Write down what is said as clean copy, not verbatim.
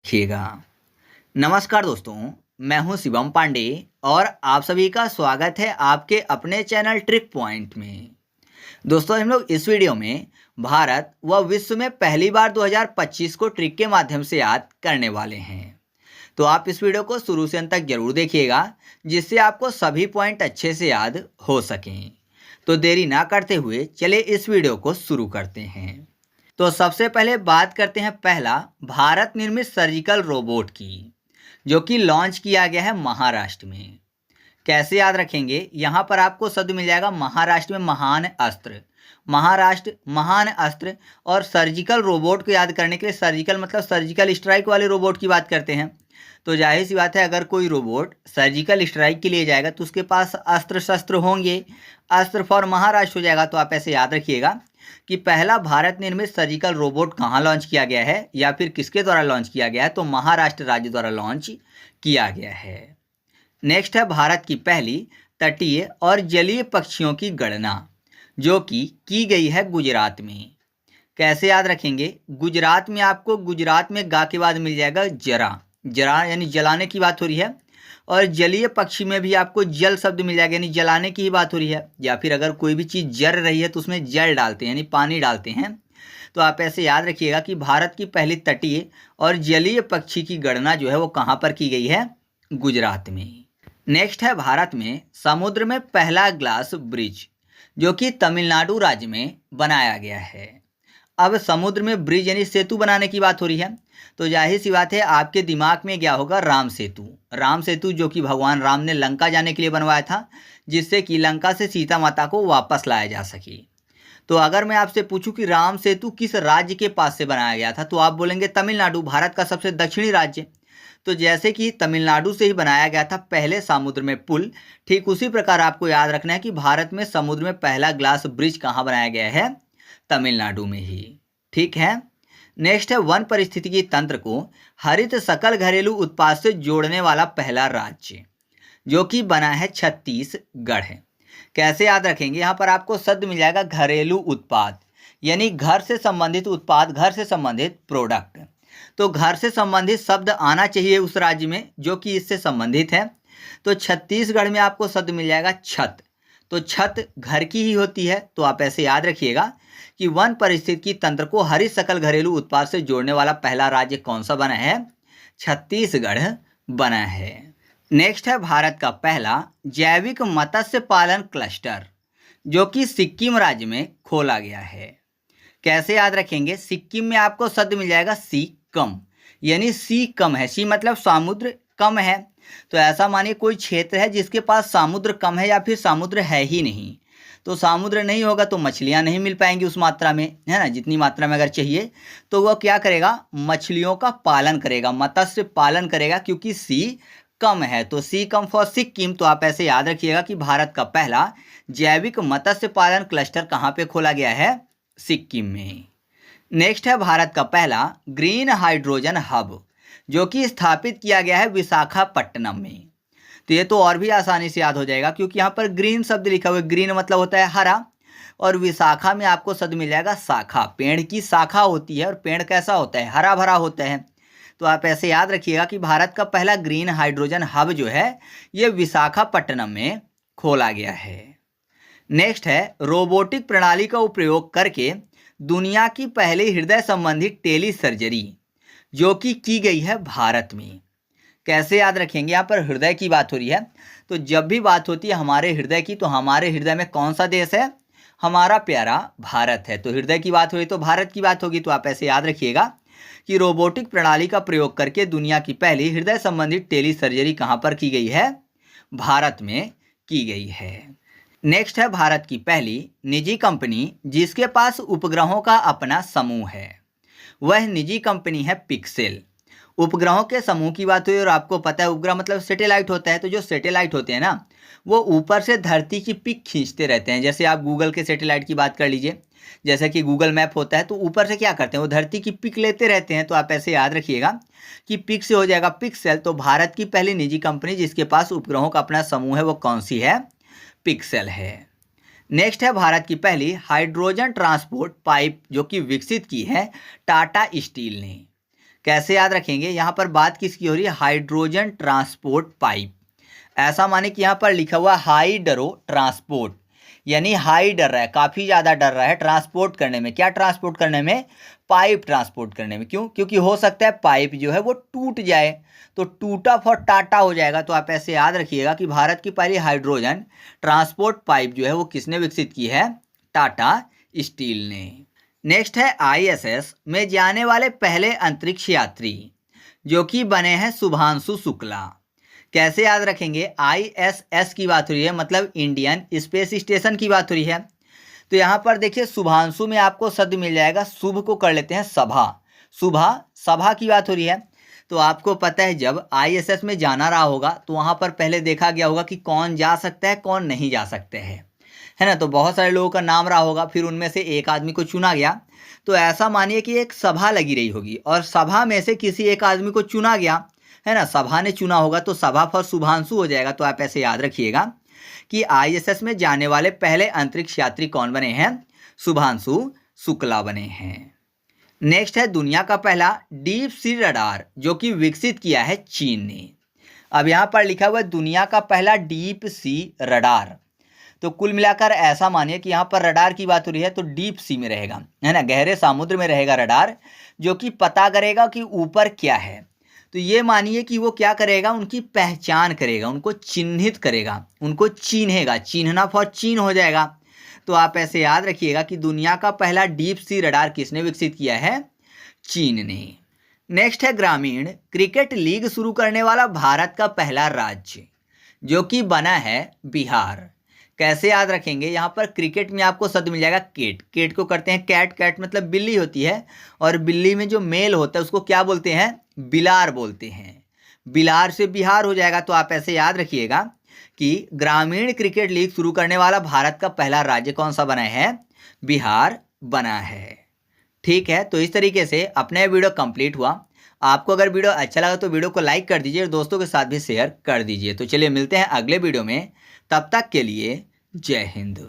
रखिएगा। नमस्कार दोस्तों, मैं हूं शिवम पांडे और आप सभी का स्वागत है आपके अपने चैनल ट्रिक पॉइंट में। दोस्तों, हम लोग इस वीडियो में भारत व विश्व में पहली बार 2025 को ट्रिक के माध्यम से याद करने वाले हैं। तो आप इस वीडियो को शुरू से अंत तक जरूर देखिएगा, जिससे आपको सभी पॉइंट अच्छे से याद हो सकें। तो देरी ना करते हुए चलिए इस वीडियो को शुरू करते हैं। तो सबसे पहले बात करते हैं पहला भारत निर्मित सर्जिकल रोबोट की, जो कि लॉन्च किया गया है महाराष्ट्र में। कैसे याद रखेंगे? यहाँ पर आपको शब्द मिल जाएगा महाराष्ट्र में महान अस्त्र। महाराष्ट्र महान अस्त्र और सर्जिकल रोबोट को याद करने के लिए सर्जिकल मतलब सर्जिकल स्ट्राइक वाले रोबोट की बात करते हैं। तो जाहिर सी बात है, अगर कोई रोबोट सर्जिकल स्ट्राइक के लिए जाएगा तो उसके पास अस्त्र शस्त्र होंगे। अस्त्र फॉर महाराष्ट्र हो जाएगा। तो आप ऐसे याद रखिएगा कि पहला भारत निर्मित सर्जिकल रोबोट कहाँ लॉन्च किया गया है या फिर किसके द्वारा लॉन्च किया गया है, तो महाराष्ट्र राज्य द्वारा लॉन्च किया गया है। नेक्स्ट है भारत की पहली तटीय और जलीय पक्षियों की गणना, जो कि की गई है गुजरात में। कैसे याद रखेंगे? गुजरात में आपको गुजरात में गा के बाद मिल जाएगा जरा। जरा यानी जलाने की बात हो रही है। और जलीय पक्षी में भी आपको जल शब्द मिल जाएगा, यानी जलाने की ही बात हो रही है। या फिर अगर कोई भी चीज़ जल रही है तो उसमें जल डालते हैं, यानी पानी डालते हैं। तो आप ऐसे याद रखिएगा कि भारत की पहली तटीय और जलीय पक्षी की गणना जो है वो कहाँ पर की गई है? गुजरात में। नेक्स्ट है भारत में समुद्र में पहला ग्लास ब्रिज, जो कि तमिलनाडु राज्य में बनाया गया है। अब समुद्र में ब्रिज यानी सेतु बनाने की बात हो रही है, तो जाहिर सी बात है आपके दिमाग में क्या होगा? राम सेतु। राम सेतु जो कि भगवान राम ने लंका जाने के लिए बनवाया था, जिससे कि लंका से सीता माता को वापस लाया जा सके। तो अगर मैं आपसे पूछूं कि राम सेतु किस राज्य के पास से बनाया गया था, तो आप बोलेंगे तमिलनाडु, भारत का सबसे दक्षिणी राज्य। तो जैसे कि तमिलनाडु से ही बनाया गया था पहले समुद्र में पुल, ठीक उसी प्रकार आपको याद रखना है कि भारत में समुद्र में पहला ग्लास ब्रिज कहाँ बनाया गया है? तमिलनाडु में ही। ठीक है। नेक्स्ट है वन पारिस्थितिकी तंत्र को हरित सकल घरेलू उत्पाद से जोड़ने वाला पहला राज्य, जो कि बना है छत्तीसगढ़ है। कैसे याद रखेंगे? यहाँ पर आपको शब्द मिल जाएगा घरेलू उत्पाद, यानी घर से संबंधित उत्पाद, घर से संबंधित प्रोडक्ट। तो घर से संबंधित शब्द आना चाहिए उस राज्य में जो कि इससे संबंधित है। तो छत्तीसगढ़ में आपको शब्द मिल जाएगा छत। तो छत घर की ही होती है। तो आप ऐसे याद रखिएगा कि वन पारिस्थितिकी तंत्र को हरित सकल घरेलू उत्पाद से जोड़ने वाला पहला राज्य कौन सा बना है? छत्तीसगढ़ बना है। नेक्स्ट है भारत का पहला जैविक मत्स्य पालन क्लस्टर, जो कि सिक्किम राज्य में खोला गया है। कैसे याद रखेंगे? सिक्किम में आपको शब्द मिल जाएगा सी कम, यानी सी कम है। सी मतलब समुद्र कम है। तो ऐसा मानिए कोई क्षेत्र है जिसके पास समुद्र कम है या फिर समुद्र है ही नहीं। तो समुद्र नहीं होगा तो मछलियां नहीं मिल पाएंगी उस मात्रा में, है ना। जितनी मात्रा में अगर चाहिए तो वह क्या करेगा? मछलियों का पालन करेगा, मत्स्य पालन करेगा, क्योंकि सी कम है। तो सी कम फॉर सिक्किम। तो आप ऐसे याद रखिएगा कि भारत का पहला जैविक मत्स्य पालन क्लस्टर कहाँ पे खोला गया है? सिक्किम में। नेक्स्ट है भारत का पहला ग्रीन हाइड्रोजन हब, जो कि स्थापित किया गया है विशाखापट्टनम में। तो ये तो और भी आसानी से याद हो जाएगा, क्योंकि यहाँ पर ग्रीन शब्द लिखा हुआ है। ग्रीन मतलब होता है हरा, और विशाखा में आपको शब्द मिल जाएगा शाखा। पेड़ की शाखा होती है और पेड़ कैसा होता है? हरा भरा होता है। तो आप ऐसे याद रखिएगा कि भारत का पहला ग्रीन हाइड्रोजन हब जो है ये विशाखापट्टनम में खोला गया है। नेक्स्ट है रोबोटिक प्रणाली का उपयोग करके दुनिया की पहली हृदय संबंधी टेली सर्जरी, जो कि की गई है भारत में। कैसे याद रखेंगे? यहाँ पर हृदय की बात हो रही है। तो जब भी बात होती है हमारे हृदय की, तो हमारे हृदय में कौन सा देश है? हमारा प्यारा भारत है। तो हृदय की बात हो रही तो भारत की बात होगी। तो आप ऐसे याद रखिएगा कि रोबोटिक प्रणाली का प्रयोग करके दुनिया की पहली हृदय संबंधी टेली सर्जरी कहाँ पर की गई है? भारत में की गई है। नेक्स्ट है भारत की पहली निजी कंपनी जिसके पास उपग्रहों का अपना समूह है। वह निजी कंपनी है पिक्सेल। उपग्रहों के समूह की बात हुई, और आपको पता है उपग्रह मतलब सैटेलाइट होता है। तो जो सैटेलाइट होते हैं ना, वो ऊपर से धरती की पिक खींचते रहते हैं। जैसे आप गूगल के सैटेलाइट की बात कर लीजिए, जैसे कि गूगल मैप होता है, तो ऊपर से क्या करते हैं? वो धरती की पिक लेते रहते हैं। तो आप ऐसे याद रखिएगा कि पिक से हो जाएगा पिक्सेल। तो भारत की पहली निजी कंपनी जिसके पास उपग्रहों का अपना समूह है वो कौन सी है? पिक्सेल है। नेक्स्ट है भारत की पहली हाइड्रोजन ट्रांसपोर्ट पाइप, जो कि विकसित की है टाटा स्टील ने। कैसे याद रखेंगे, यहाँ पर बात किसकी हो रही है, हाइड्रोजन ट्रांसपोर्ट पाइप। ऐसा माने कि यहाँ पर लिखा हुआ हाई डरो ट्रांसपोर्ट, यानी हाई डर रहा है, काफ़ी ज़्यादा डर रहा है ट्रांसपोर्ट करने में। क्या ट्रांसपोर्ट करने में, पाइप ट्रांसपोर्ट करने में। क्यों, क्योंकि हो सकता है पाइप जो है वो टूट जाए, तो टूटा फॉर टाटा हो जाएगा। तो आप ऐसे याद रखिएगा कि भारत की पहली हाइड्रोजन ट्रांसपोर्ट पाइप जो है वो किसने विकसित की है, टाटा स्टील ने। नेक्स्ट है ISS में जाने वाले पहले अंतरिक्ष यात्री, जो कि बने हैं शुभांशु शुक्ला। कैसे याद रखेंगे, ISS की बात हो रही है, मतलब इंडियन स्पेस स्टेशन की बात हो रही है। तो यहाँ पर देखिए शुभांशु में आपको शब्द मिल जाएगा, शुभ को कर लेते हैं सभा, सुबह सभा की बात हो रही है। तो आपको पता है जब ISS में जाना रहा होगा तो वहाँ पर पहले देखा गया होगा कि कौन जा सकता है कौन नहीं जा सकते हैं, है ना। तो बहुत सारे लोगों का नाम रहा होगा, फिर उनमें से एक आदमी को चुना गया। तो ऐसा मानिए कि एक सभा लगी रही होगी और सभा में से किसी एक आदमी को चुना गया, है ना, सभा ने चुना होगा, तो सभा फॉर शुभांशु हो जाएगा। तो आप ऐसे याद रखिएगा कि ISS में जाने वाले पहले अंतरिक्ष यात्री कौन बने हैं, शुभांशु शुक्ला बने हैं। नेक्स्ट है दुनिया का पहला डीप सी रडार, जो कि विकसित किया है चीन ने। अब यहाँ पर लिखा हुआ है दुनिया का पहला डीप सी रडार। तो कुल मिलाकर ऐसा मानिए कि यहाँ पर रडार की बात हो रही है तो डीप सी में रहेगा, है ना, गहरे समुद्र में रहेगा रडार, जो कि पता करेगा कि ऊपर क्या है। तो ये मानिए कि वो क्या करेगा, उनकी पहचान करेगा, उनको चिन्हित करेगा, उनको चिन्हेगा, चिन्हना फॉर चीन हो जाएगा। तो आप ऐसे याद रखिएगा कि दुनिया का पहला डीप सी रडार किसने विकसित किया है, चीन ने। नेक्स्ट है ग्रामीण क्रिकेट लीग शुरू करने वाला भारत का पहला राज्य, जो कि बना है बिहार। कैसे याद रखेंगे, यहाँ पर क्रिकेट में आपको शब्द मिल जाएगा केट, केट को करते हैं कैट, कैट मतलब बिल्ली होती है, और बिल्ली में जो मेल होता है उसको क्या बोलते हैं, बिलार बोलते हैं। बिलार से बिहार हो जाएगा। तो आप ऐसे याद रखिएगा कि ग्रामीण क्रिकेट लीग शुरू करने वाला भारत का पहला राज्य कौन सा बना है, बिहार बना है। ठीक है, तो इस तरीके से अपना वीडियो कंप्लीट हुआ। आपको अगर वीडियो अच्छा लगा तो वीडियो को लाइक कर दीजिए और दोस्तों के साथ भी शेयर कर दीजिए। तो चलिए मिलते हैं अगले वीडियो में, तब तक के लिए जय हिंद।